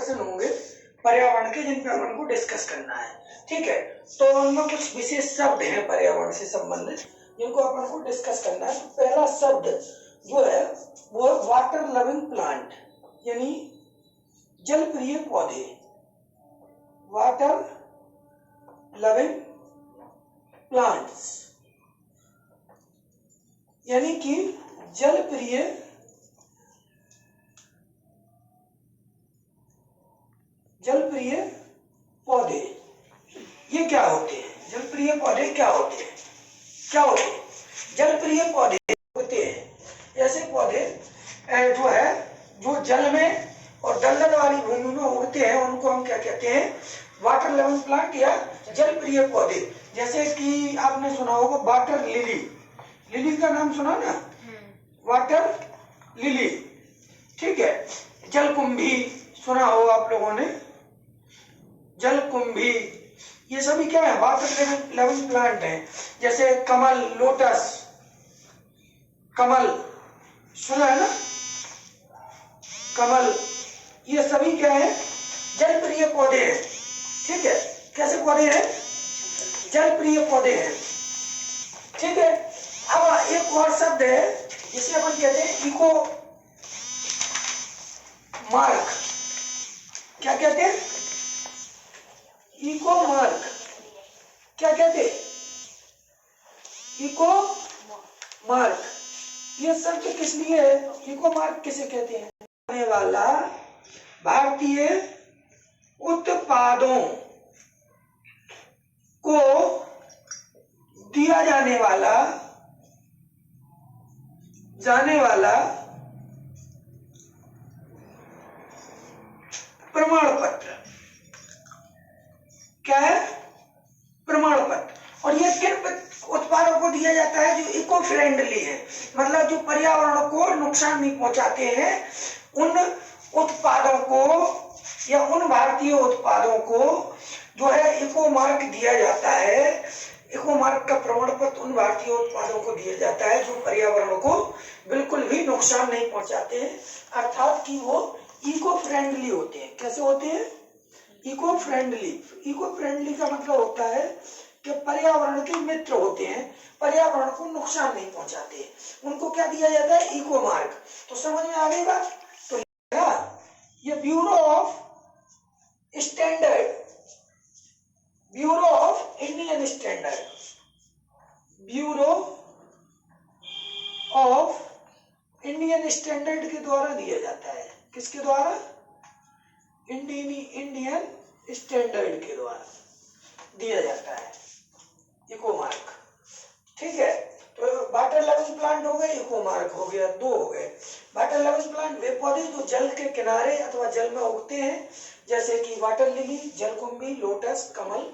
होंगे पर्यावरण के, जिन पे अपन को डिस्कस करना है। ठीक है, तो उनमें कुछ विशेष शब्द हैं पर्यावरण से संबंधित जिनको अपन को डिस्कस करना है। तो पहला शब्द जो है वो है वाटर लविंग प्लांट, यानी जल प्रिय पौधे। वाटर लविंग प्लांट्स यानी कि जल प्रिय पौधे। ये क्या होते हैं? जल प्रिय पौधे क्या होते हैं? जल प्रिय पौधे होते हैं ऐसे पौधे जो जल में और दलदल वाली भूमि में उगते हैं, उनको हम क्या कहते हैं? वाटर लविंग प्लांट या जल प्रिय पौधे। जैसे कि आपने सुना होगा वाटर लिली, लिली का नाम सुना ना, वाटर लिली। ठीक है, जलकुंभी सुना हो आप लोगों ने, जलकुंभी, ये सभी क्या है? वाटर लविंग प्लांट हैं। जैसे कमल, लोटस, कमल सुना है ना, कमल, ये सभी क्या है? जल प्रिय पौधे हैं। ठीक है, कैसे पौधे हैं? जल प्रिय पौधे हैं। ठीक है, अब एक और शब्द है जिसे अपन कहते हैं इको मार्क। क्या कहते हैं? Eco mark. क्या कहते हैं? Eco mark. ये शब्द किस लिए है? इको मार्क किसे कहते हैं? आने वाला भारतीय उत्पादों को दिया जाने वाला प्रमाण पत्र। क्या है? प्रमाण पत्र। और ये किन उत्पादों को दिया जाता है? जो इको फ्रेंडली है, मतलब जो पर्यावरण को नुकसान नहीं पहुंचाते हैं, उन उत्पादों को या उन भारतीय उत्पादों को जो है इको मार्क दिया जाता है। इको मार्क का प्रमाण पत्र उन भारतीय उत्पादों को दिया जाता है जो पर्यावरण को बिल्कुल भी नुकसान नहीं पहुंचाते हैं, अर्थात कि वो इको फ्रेंडली होते हैं। कैसे होते हैं? Eco friendly. इको फ्रेंडली का मतलब होता है कि पर्यावरण के मित्र होते हैं, पर्यावरण को नुकसान नहीं पहुंचाते। उनको क्या दिया जाता है? Eco mark. तो समझ में आ गई बात? तो ये bureau of standard, bureau of Indian standard, bureau of Indian standard के द्वारा दिया जाता है। किसके द्वारा? इंडियन स्टैंडर्ड के द्वारा दिया जाता है इको मार्क। ठीक है, तो वाटर लविंग प्लांट हो गए, इको मार्क हो गया, दो हो गए। वाटर लविंग प्लांट वे पौधे जो जल के किनारे अथवा जल में उगते हैं, जैसे कि वाटर लिली, जलकुंभी, लोटस, कमल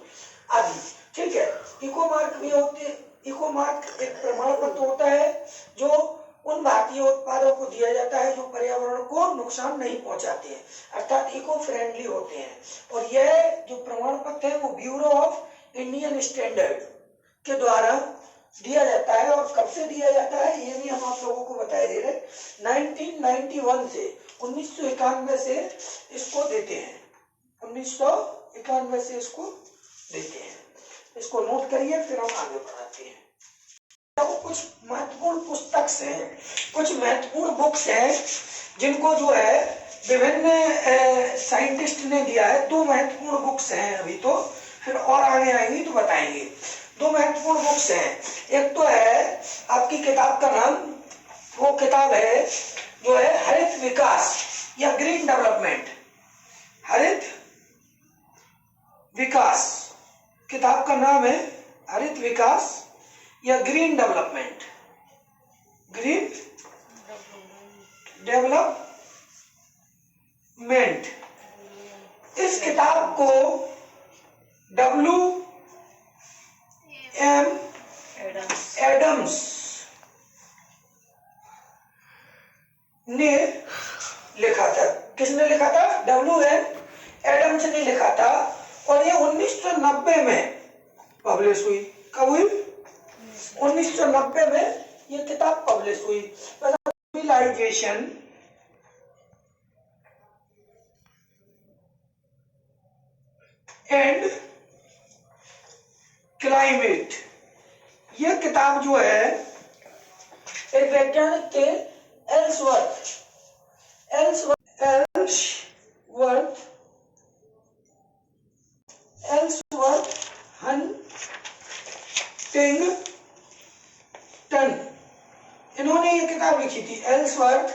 आदि। ठीक है, इको मार्क भी होते। इको मार्क एक प्रमाण पत्र होता है जो उन भारतीय उत्पादों को दिया जाता है जो पर्यावरण को नुकसान नहीं पहुंचाते हैं, अर्थात इको फ्रेंडली होते हैं। और यह जो प्रमाण पत्र है वो ब्यूरो ऑफ इंडियन स्टैंडर्ड के द्वारा दिया जाता है। और कब से दिया जाता है ये भी हम आप लोगों को बता दे रहे, 1991 से, 1991 से इसको देते हैं, 1991 से इसको देते हैं। इसको नोट करिए, फिर हम आगे बढ़ाते हैं। तो कुछ महत्वपूर्ण पुस्तक हैं, कुछ महत्वपूर्ण बुक्स हैं जिनको जो है विभिन्न साइंटिस्ट ने दिया है। दो महत्वपूर्ण बुक्स हैं अभी, तो फिर और आगे आएंगी तो बताएंगे। दो महत्वपूर्ण बुक्स हैं। एक तो है आपकी किताब का नाम, वो किताब है जो है हरित विकास या ग्रीन डेवलपमेंट। हरित विकास किताब का नाम है, हरित विकास या ग्रीन डेवलपमेंट, ग्रीन डेवलपमेंट। इस किताब को W.M. एडम्स ने लिखा था। किसने लिखा था? W.M. एडम्स ने लिखा था। और ये 1990 में पब्लिश हुई। कब हुई? 1990 में ये किताब पब्लिश हुई। Civilization and climate. ये किताब जो है एक वैज्ञानिक थे एल्सवर्थ हंटिंगटन, इन्होंने ये किताब लिखी थी, एल्सवर्थ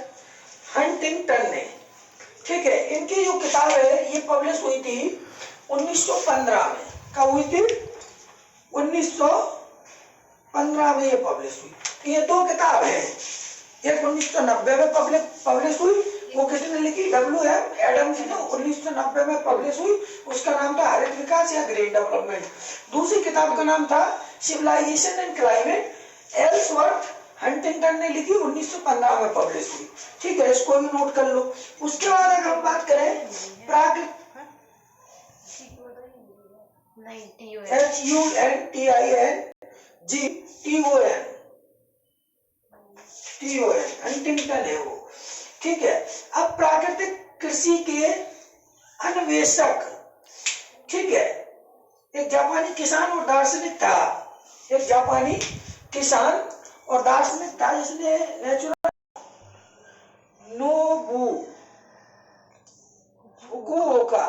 हंटिंगटन ने। ठीक है, इनकी जो किताब है ये पब्लिश हुई थी 1915 में। कब हुई थी? 1915 में ये पब्लिश हुई। ये दो किताब है, एक 1990 में पब्लिश हुई, वो किसने लिखी? W.M. एडम्स ने 1990 में पब्लिश हुई, उसका नाम था हरित विकास या ग्रीन डेवलपमेंट। दूसरी किताब का नाम था civilization and climate, Ellsworth Huntington ने लिखी, 1915 में पब्लिश हुई। ठीक है, इसको भी नोट कर लो। उसके बाद अगर हम बात करें प्राकृतिक HUNTINGTON हंटिंगटन है वो। ठीक है, अब प्राकृतिक कृषि के अन्वेषक, ठीक है, एक जापानी किसान और दार्शनिक था, एक जापानी किसान और दार्शनिक था जिसने नेचुरल नोबु फुकुओका,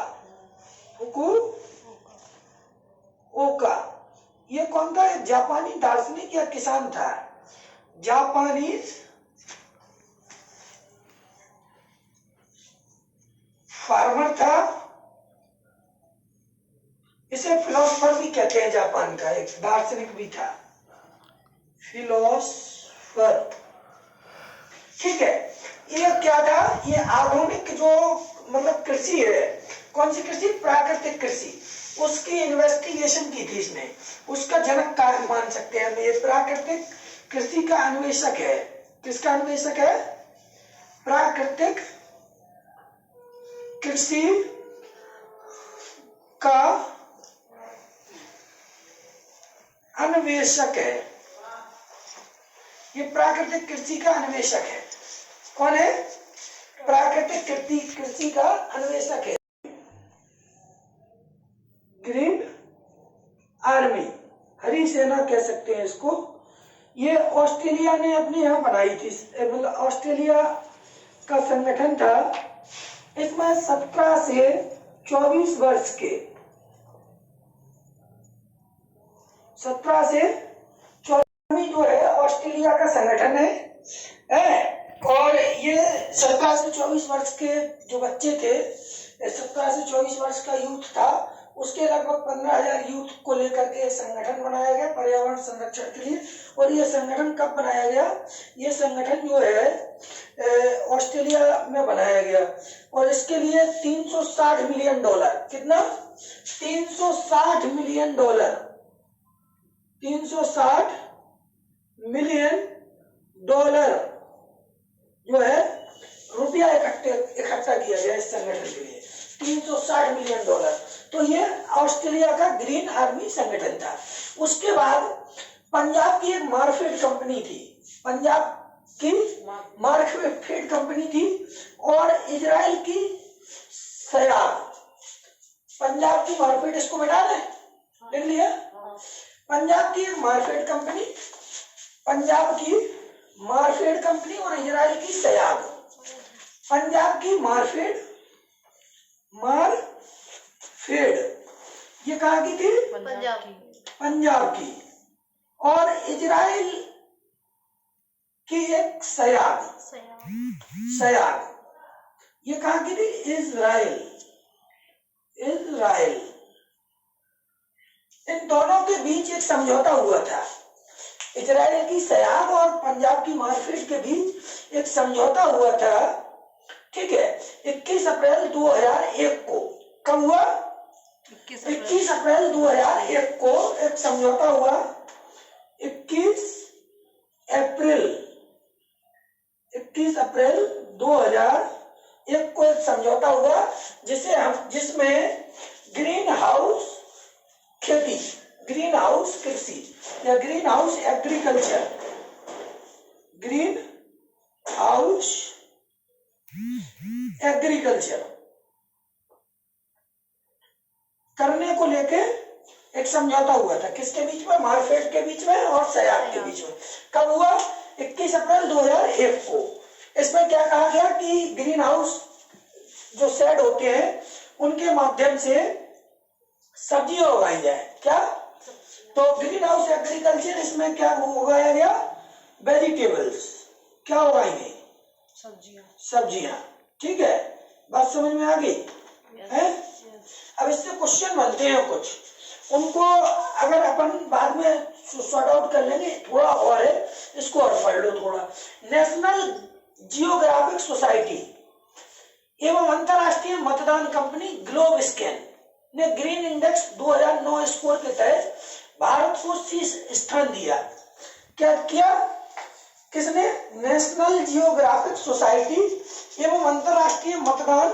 ये कौन था? एक जापानी दार्शनिक या किसान था, जापानीज फार्मर था। इसे फिलोसफर भी कहते हैं, जापान का एक दार्शनिक भी था, फिलोसफर। ठीक है, ये क्या था? ये आधुनिक जो मतलब कृषि है, कौन सी कृषि? प्राकृतिक कृषि, उसकी इन्वेस्टिगेशन की थी इसने, उसका जनक कार्य मान सकते हैं। ये प्राकृतिक कृषि का अन्वेषक है। किसका अन्वेषक है? प्राकृतिक कृषि का अन्वेषक है। ये प्राकृतिक कृषि का अन्वेषक है। कौन है? प्राकृतिक कृषि का अन्वेषक है। ग्रीन आर्मी, हरी सेना कह सकते हैं इसको। ये ऑस्ट्रेलिया ने अपने यहाँ बनाई थी, मतलब ऑस्ट्रेलिया का संगठन था। इसमें 17 से 24 वर्ष के, 17 से 24 जो है ऑस्ट्रेलिया का संगठन है। और ये 17 से 24 वर्ष के जो बच्चे थे, 17 से 24 वर्ष का यूथ था, उसके लगभग 15,000 यूथ को लेकर के संगठन बनाया गया पर्यावरण संरक्षण के लिए। और ये संगठन कब बनाया गया? ये संगठन जो है ऑस्ट्रेलिया में बनाया गया, और इसके लिए $360 मिलियन, कितना? $360 मिलियन, $360 मिलियन जो है रुपया इकट्ठा किया गया इस संगठन के लिए, $360 मिलियन। तो ये ऑस्ट्रेलिया का ग्रीन आर्मी संगठन था। उसके बाद पंजाब की एक मार्कफेड कंपनी थी, पंजाब की मार्कफेड कंपनी थी, और इजराइल की सयाग। पंजाब की मार्कफेड, इसको मिटा दें, लिख लिया। पंजाब की एक मार्कफेड कंपनी, पंजाब की मार्कफेड कंपनी और इजराइल की सयाग। पंजाब की मार्कफेड ये कहाँ की थी? पंजाब की। और इजराइल की एक सयाग, ये कहाँ की थी? इजराइल। इन दोनों के बीच एक समझौता हुआ था। इजराइल की सयाग और पंजाब की मार्कफेड के बीच एक समझौता हुआ था। ठीक है, 21 अप्रैल 2001 को। कब हुआ? 21 अप्रैल 2001 को एक समझौता हुआ। 21 अप्रैल 2001 को एक समझौता हुआ, जिसमें ग्रीन हाउस खेती, ग्रीन हाउस कृषि या green house agriculture, green house agriculture करने को लेके एक समझौता हुआ था, किसके बीच में, मार्फेड के बीच में और सयाग के बीच में। कब हुआ? 21 अप्रैल 2001 को। इसमें क्या कहा गया कि ग्रीन हाउस जो शेड होते हैं उनके माध्यम से सब्जियां उगाई जाए। क्या? तो ग्रीन हाउस एग्रीकल्चर, इसमें क्या उगाया गया? वेजिटेबल्स। क्या उगाएंगे? सब्जियां। ठीक है, बात समझ में आ गई है? अब इससे क्वेश्चन बनते हैं कुछ, उनको अगर अपन बाद में सॉर्ट आउट कर लेंगे। थोड़ा और है, इसको और पढ़ लो थोड़ा। नेशनल जियोग्राफिक सोसाइटी एवं अंतरराष्ट्रीय मतदान कंपनी ग्लोब स्कैन ने ग्रीन इंडेक्स 2009 स्कोर के तहत भारत को शीर्ष स्थान दिया। क्या किया? किसने? नेशनल जियोग्राफिक सोसाइटी एवं अंतरराष्ट्रीय मतदान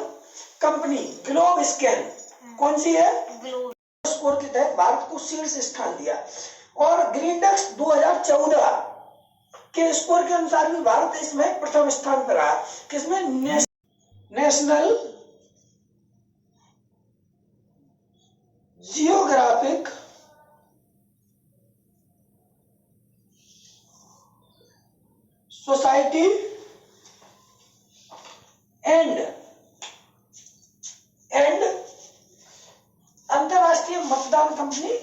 कंपनी ग्लोब स्कैन, कौन सी है? ग्लोब स्कोर के तहत भारत को शीर्ष स्थान दिया। और ग्रीन इंडेक्स 2014 के स्कोर के अनुसार भी भारत इसमें प्रथम स्थान पर रहा। किसमें? नेशनल जियोग्राफिक सोसाइटी एंड अंतरराष्ट्रीय मतदान कंपनी,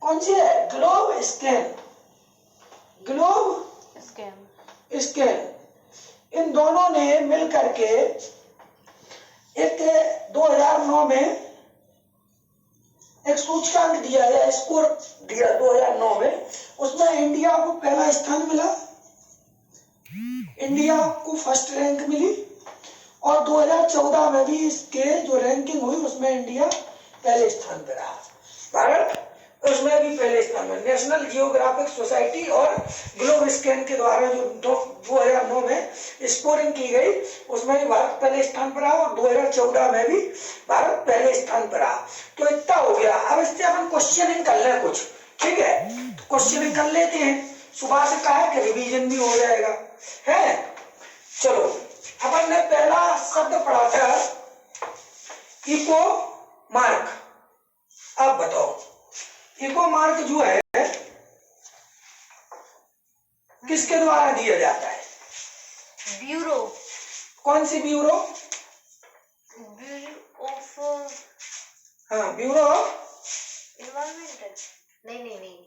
कौन सी है? Globe scan. ग्लोब स्कैन, इन दोनों ने मिलकर के एक 2009 में एक सूचकांक दिया या स्कोर दिया 2009 में। उसमें इंडिया को पहला स्थान मिला, इंडिया को फर्स्ट रैंक मिली। और 2014 में भी इसके जो रैंकिंग हुई उसमें इंडिया पहले स्थान पर रहा। भारत उसमें भी पहले स्थान में। नेशनल जियोग्राफिक सोसाइटी और ग्लोब स्कैन के द्वारा जो 2009 में स्कोरिंग की गई उसमें भी भारत पहले स्थान पर रहा और 2014 में भी भारत पहले स्थान पर रहा। तो इतना हो गया। अब इससे अपन क्वेश्चनिंग कर लें कुछ, ठीक है? क्वेश्चनिंग कर लेते हैं। सुबह से कहा है कि रिवीजन भी हो जाएगा, है? चलो, अपन ने पहला शब्द पढ़ा था इको मार्क। अब बताओ, इको मार्क जो है किसके द्वारा दिया जाता है? ब्यूरो। कौन सी ब्यूरो? ब्यूरो ऑफ, हाँ, ब्यूरो ऑफ एनवायरमेंट। नहीं,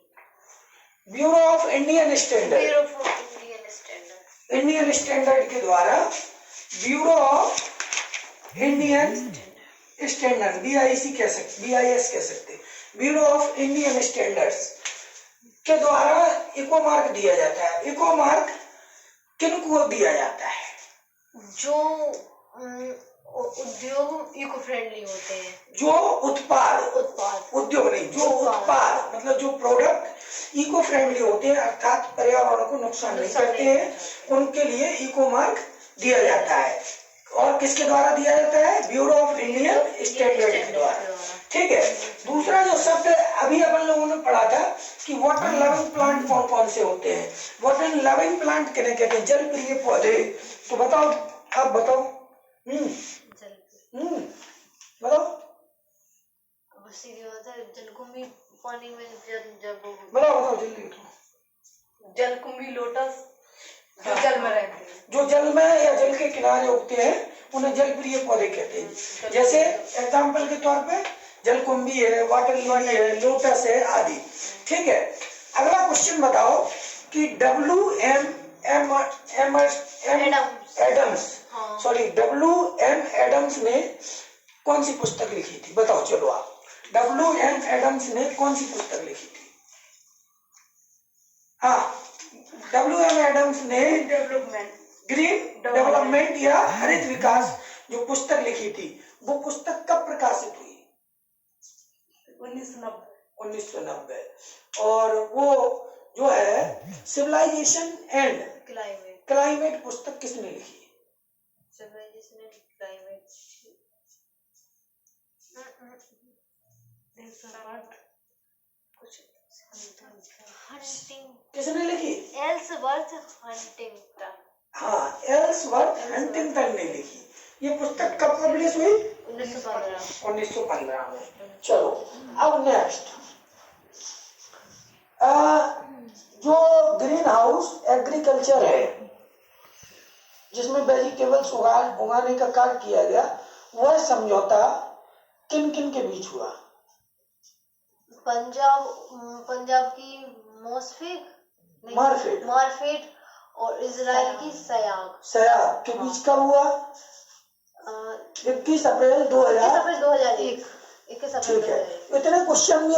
bureau of Indian standard. Bureau of Indian standard. Indian standard के द्वारा bureau of Indian standard, BIS कह सकते, ब्यूरो ऑफ इंडियन स्टैंडर्ड्स के द्वारा इको मार्क दिया जाता है। इको मार्क किन को दिया जाता है? जो उद्योग इको फ्रेंडली होते हैं। जो उत्पाद उद्योग नहीं, जो उत्पाद मतलब जो प्रोडक्ट इको फ्रेंडली होते हैं, अर्थात पर्यावरण को नुकसान नहीं करते हैं, उनके लिए इको मार्क दिया जाता है। और किसके द्वारा दिया जाता है? ब्यूरो ऑफ इंडियन स्टैंडर्ड के द्वारा। ठीक है। दूसरा जो शब्द अभी अपन लोगों ने पढ़ा था कि वाटर लविंग प्लांट कौन कौन से होते हैं? वाटर लविंग प्लांट किन्हें कहते हैं? जल प्रिय पौधे। तो बताओ, आप बताओ। बताओ, जलकुंभी पानी में जब बताओ जल्दी। जलकुंभी लोटस जो जल में रहते हैं, जो जल में या जल के किनारे उगते हैं उन्हें जल प्रिय पौधे कहते हैं। जैसे एग्जाम्पल के तौर पे जलकुंभी है, वाटर लिली है, लोटस है आदि। ठीक है। अगला क्वेश्चन बताओ कि W.M. एडम्स ने कौन सी पुस्तक लिखी थी? बताओ, चलो आप। W.M. एडम्स ने कौन सी पुस्तक लिखी थी? हाँ, W.M. एडम्स ने ग्रीन डेवलपमेंट या हरित विकास जो पुस्तक लिखी थी, वो पुस्तक कब प्रकाशित हुई? 1990। और वो जो है सिविलाइजेशन एंड क्लाइमेट पुस्तक किसने लिखी? सिविलाइजेशन एंड क्लाइमेट किसने लिखी? Ellsworth Huntington. हाँ, एल्सवर्थ हंटिंगटन ने लिखी। ये पुस्तक कब पब्लिश हुई? 1915 में। चलो अब नेक्स्ट, जो ग्रीन हाउस एग्रीकल्चर है जिसमें वेजिटेबल्स उगाने का कार्य किया गया, वह समझौता किन किन के बीच हुआ? पंजाब की मॉर्फेट और इजराइल की सयाग के बीच कब हुआ? 21 अप्रैल 2001। 21 अप्रैल 2001। ठीक है, इतने क्वेश्चन भी